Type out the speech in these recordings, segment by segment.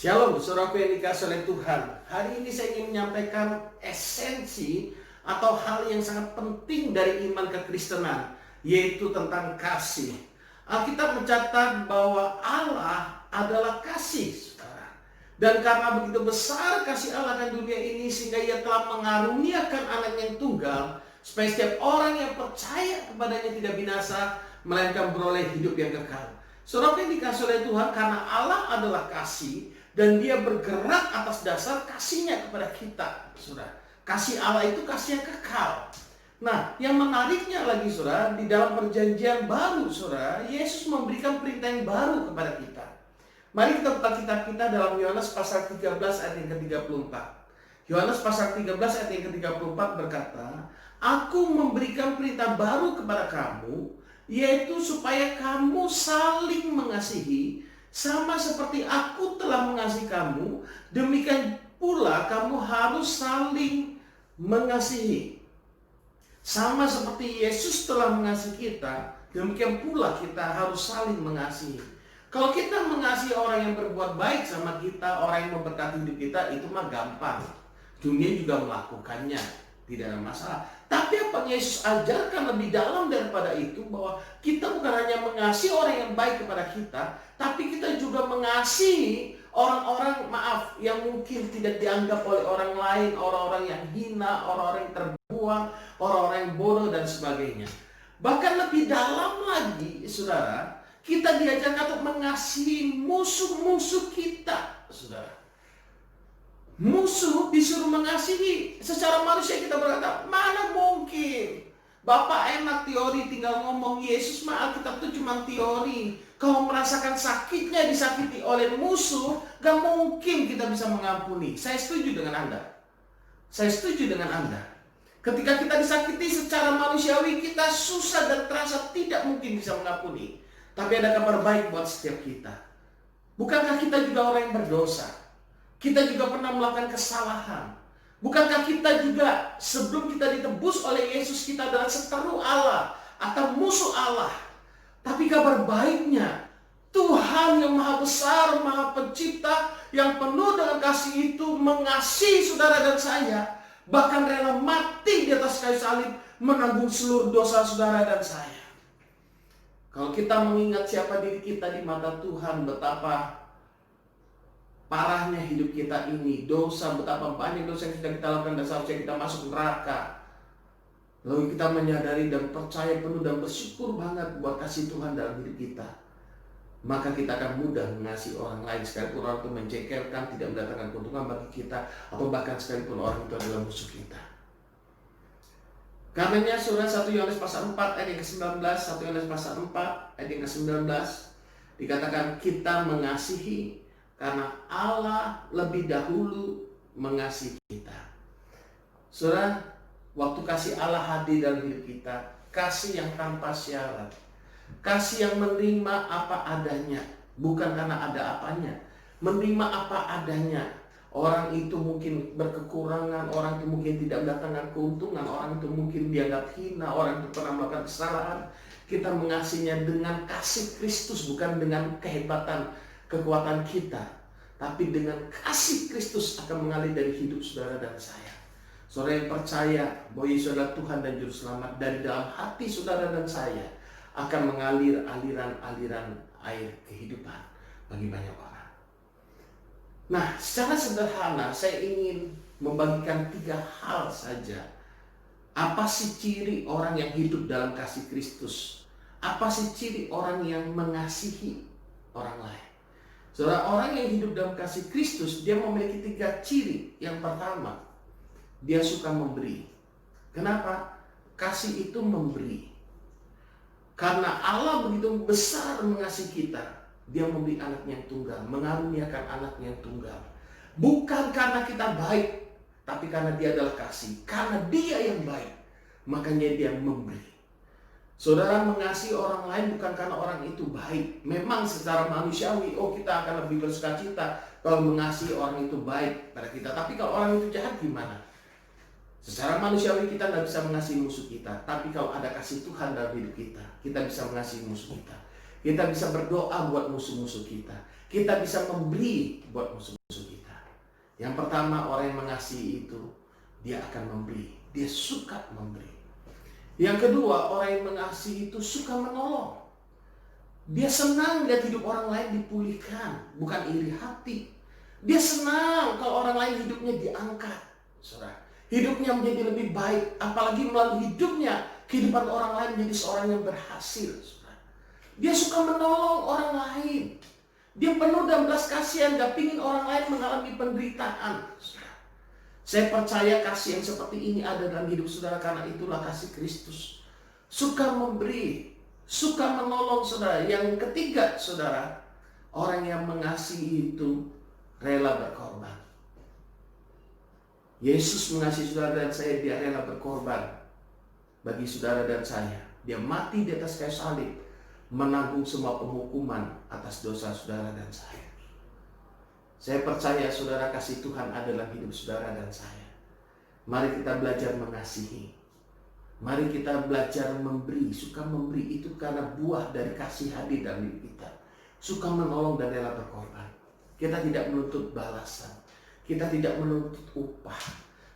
Shalom, saudaraku yang dikasihi oleh Tuhan. Hari ini saya ingin menyampaikan esensi atau hal yang sangat penting dari iman kekristenan, yaitu tentang kasih. Alkitab mencatat bahwa Allah adalah kasih, saudara. Dan karena begitu besar kasih Allah akan dunia ini, sehingga Ia telah mengaruniakan anaknya yang tunggal, supaya setiap orang yang percaya kepadanya tidak binasa, melainkan beroleh hidup yang kekal. Saudara yang dikasihi oleh Tuhan, karena Allah adalah kasih, dan Dia bergerak atas dasar kasihnya kepada kita, saudara. Kasih Allah itu kasih yang kekal. Nah, yang menariknya lagi, saudara, di dalam perjanjian baru, saudara, Yesus memberikan perintah yang baru kepada kita. Mari kita buka kitab kita dalam Yohanes pasal 13 ayat yang ke-34. Yohanes pasal 13 ayat yang ke-34 berkata, "Aku memberikan perintah baru kepada kamu, yaitu supaya kamu saling mengasihi, sama seperti aku telah mengasihi kamu, demikian pula kamu harus saling mengasihi." Sama seperti Yesus telah mengasihi kita, demikian pula kita harus saling mengasihi. Kalau kita mengasihi orang yang berbuat baik sama kita, orang yang memberkati hidup kita, itu mah gampang. Dunia juga melakukannya, tidak ada masalah. Tapi apa yang Yesus ajarkan lebih dalam daripada itu, bahwa kita bukan hanya mengasihi orang yang baik kepada kita, tapi kita juga mengasihi orang-orang, maaf, yang mungkin tidak dianggap oleh orang lain, orang-orang yang hina, orang-orang yang terbuang, orang-orang yang bodoh dan sebagainya. Bahkan lebih dalam lagi, saudara, kita diajarkan untuk mengasihi musuh-musuh kita, saudara. Musuh disuruh mengasihi. Secara manusia kita berkata, mana mungkin? Bapak enak teori, tinggal ngomong. Yesus mah Alkitab itu cuma teori. Kalau merasakan sakitnya disakiti oleh musuh, gak mungkin kita bisa mengampuni. Saya setuju dengan Anda. Saya setuju dengan Anda. Ketika kita disakiti secara manusiawi, kita susah dan terasa tidak mungkin bisa mengampuni. Tapi ada kabar baik buat setiap kita. Bukankah kita juga orang yang berdosa? Kita juga pernah melakukan kesalahan. Bukankah kita juga sebelum kita ditebus oleh Yesus, kita adalah seteru Allah atau musuh Allah? Tapi kabar baiknya, Tuhan yang maha besar, maha pencipta, yang penuh dengan kasih itu mengasihi saudara dan saya, bahkan rela mati di atas kayu salib menanggung seluruh dosa saudara dan saya. Kalau kita mengingat siapa diri kita di mata Tuhan, betapa parahnya hidup kita ini, dosa, betapa banyak dosa yang sudah kita lakukan dan seharusnya kita masuk neraka. Lalu kita menyadari dan percaya penuh dan bersyukur banget buat kasih Tuhan dalam hidup kita. Maka kita akan mudah mengasihi orang lain, sekalipun orang itu menjengkelkan, tidak mendatangkan keuntungan bagi kita, atau bahkan sekalipun orang itu adalah musuh kita. Karenanya surat 1 Yohanes pasal 4 ayat yang ke-19, 1 Yohanes pasal 4 ayat yang ke-19 dikatakan kita mengasihi karena Allah lebih dahulu mengasihi kita. Saudara, waktu kasih Allah hadir dalam hidup kita, kasih yang tanpa syarat, kasih yang menerima apa adanya, bukan karena ada apanya, menerima apa adanya. Orang itu mungkin berkekurangan, orang itu mungkin tidak mendatangkan keuntungan, orang itu mungkin dianggap hina, orang itu pernah melakukan kesalahan. Kita mengasihinya dengan kasih Kristus, bukan dengan kehebatan, kekuatan kita, tapi dengan kasih Kristus akan mengalir dari hidup saudara dan saya. Saudara yang percaya bahwa Yesus adalah Tuhan dan Juru Selamat, dari dalam hati saudara dan saya akan mengalir aliran-aliran air kehidupan bagi banyak orang. Nah, secara sederhana saya ingin membagikan 3 hal saja. Apa sih ciri orang yang hidup dalam kasih Kristus? Apa sih ciri orang yang mengasihi orang lain? Saudara, orang yang hidup dalam kasih Kristus, dia memiliki 3 ciri. Yang pertama, dia suka memberi. Kenapa? Kasih itu memberi. Karena Allah begitu besar mengasihi kita, Dia memberi anaknya yang tunggal, mengaruniakan anaknya yang tunggal. Bukan karena kita baik, tapi karena Dia adalah kasih. Karena Dia yang baik, makanya Dia memberi. Saudara, mengasihi orang lain bukan karena orang itu baik. Memang secara manusiawi, kita akan lebih bersukacita kalau mengasihi orang itu baik pada kita. Tapi kalau orang itu jahat gimana? Secara manusiawi kita nggak bisa mengasihi musuh kita. Tapi kalau ada kasih Tuhan dalam hidup kita, kita bisa mengasihi musuh kita. Kita bisa berdoa buat musuh-musuh kita. Kita bisa memberi buat musuh-musuh kita. Yang pertama, orang yang mengasihi itu, dia akan memberi. Dia suka memberi. Yang kedua, orang yang mengasihi itu suka menolong. Dia senang lihat hidup orang lain dipulihkan, bukan iri hati. Dia senang kalau orang lain hidupnya diangkat. Saudara, hidupnya menjadi lebih baik, apalagi melalui hidupnya kehidupan orang lain menjadi seorang yang berhasil. Saudara, dia suka menolong orang lain. Dia penuh dan belas kasihan, gak pingin orang lain mengalami penderitaan. Saudara, saya percaya kasih yang seperti ini ada dalam hidup saudara, karena itulah kasih Kristus. Suka memberi, suka menolong, saudara. Yang ketiga, saudara, orang yang mengasihi itu rela berkorban. Yesus mengasihi saudara dan saya, dia rela berkorban bagi saudara dan saya. Dia mati di atas kayu salib, menanggung semua penghukuman atas dosa saudara dan saya. Saya percaya saudara, kasih Tuhan ada dalam hidup saudara dan saya. Mari kita belajar mengasihi. Mari kita belajar memberi. Suka memberi itu karena buah dari kasih hadir dalam hidup kita. Suka menolong dan rela berkorban. Kita tidak menuntut balasan. Kita tidak menuntut upah.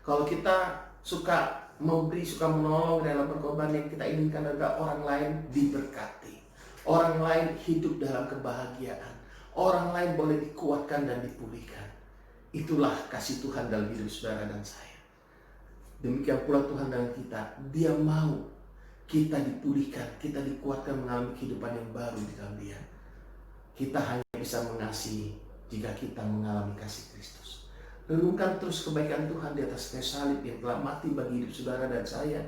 Kalau kita suka memberi, suka menolong, rela berkorban, yang kita inginkan adalah orang lain diberkati. Orang lain hidup dalam kebahagiaan. Orang lain boleh dikuatkan dan dipulihkan. Itulah kasih Tuhan dalam hidup saudara dan saya. Demikian pula Tuhan dalam kita. Dia mau kita dipulihkan, kita dikuatkan mengalami kehidupan yang baru di dalam Dia. Kita hanya bisa mengasihi jika kita mengalami kasih Kristus. Renungkan terus kebaikan Tuhan di atas kayu salib yang telah mati bagi hidup saudara dan saya.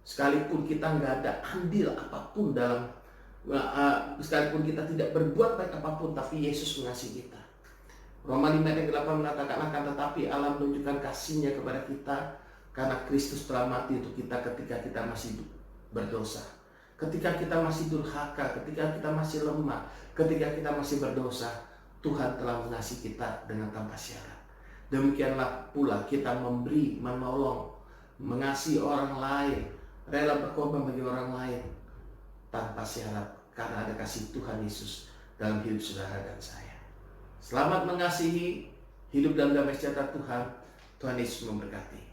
Sekalipun kita nggak ada andil apapun dalam, sekalipun kita tidak berbuat baik apapun, tapi Yesus mengasihi kita. Roma 5 ayat 8 mengatakan, akan tetapi Allah menunjukkan kasih-Nya kepada kita karena Kristus telah mati untuk kita ketika kita masih berdosa. Ketika kita masih durhaka, ketika kita masih lemah, ketika kita masih berdosa, Tuhan telah mengasihi kita dengan tanpa syarat. Demikianlah pula kita memberi, menolong, mengasihi orang lain, rela berkorban bagi orang lain tanpa syarat, karena ada kasih Tuhan Yesus dalam hidup saudara dan saya. Selamat mengasihi, hidup dalam damai sejahtera Tuhan. Tuhan Yesus memberkati.